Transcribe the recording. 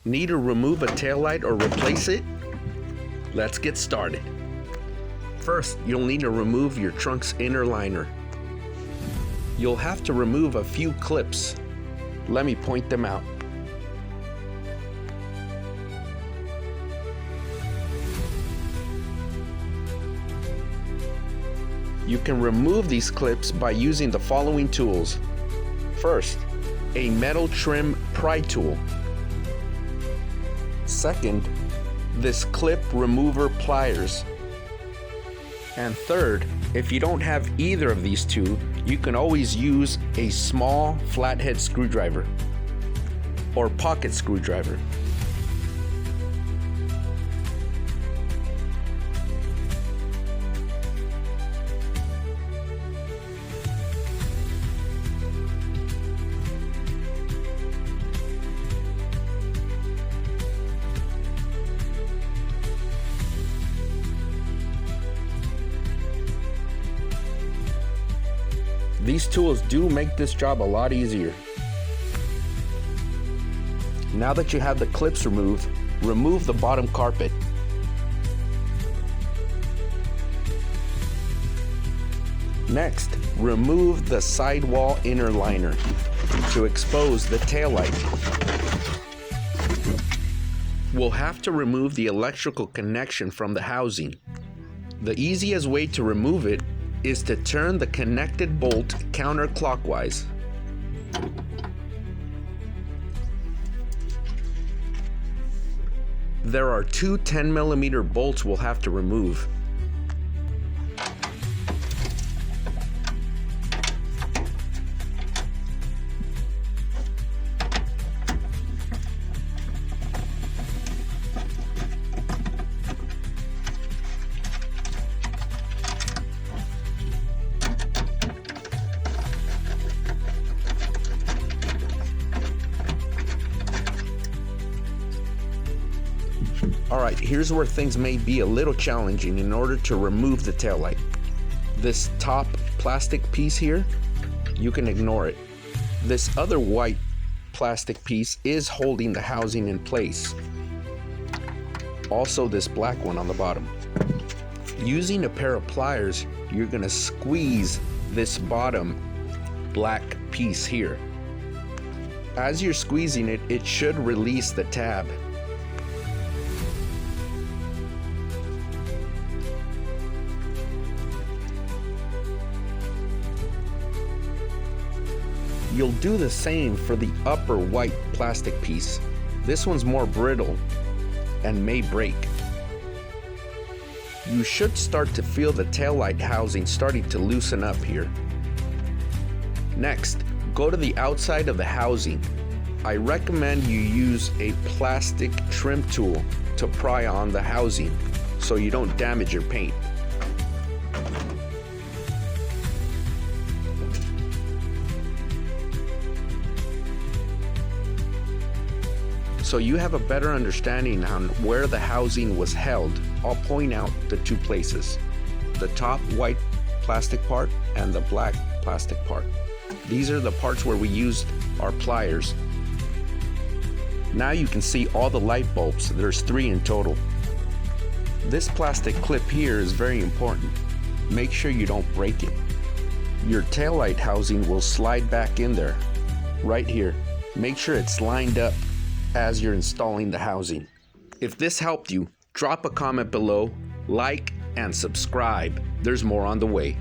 Need to remove a taillight or replace it? Let's get started. First, you'll need to remove your trunk's inner liner. You'll have to remove a few clips. Let me point them out. You can remove these clips by using the following tools. First, a metal trim pry tool. Second, this clip remover pliers. And third, if you don't have either of these two, you can always use a small flathead screwdriver or pocket screwdriver. These tools do make this job a lot easier. Now that you have the clips removed, remove the bottom carpet. Next, remove the sidewall inner liner to expose the taillight. We'll have to remove the electrical connection from the housing. The easiest way to remove it is to turn the connected bolt counterclockwise. There are two 10mm bolts we'll have to remove. Alright, here's where things may be a little challenging in order to remove the taillight. This top plastic piece here, you can ignore it. This other white plastic piece is holding the housing in place. Also this black one on the bottom. Using a pair of pliers, you're going to squeeze this bottom black piece here. As you're squeezing it, it should release the tab. You'll do the same for the upper white plastic piece. This one's more brittle and may break. You should start to feel the taillight housing starting to loosen up here. Next, go to the outside of the housing. I recommend you use a plastic trim tool to pry on the housing so you don't damage your paint. So you have a better understanding on where the housing was held, I'll point out the two places. The top white plastic part and the black plastic part. These are the parts where we used our pliers. Now you can see all the light bulbs. There's 3 in total. This plastic clip here is very important. Make sure you don't break it. Your taillight housing will slide back in there, right here. Make sure it's lined up as you're installing the housing. If this helped you, drop a comment below, like, and subscribe. There's more on the way.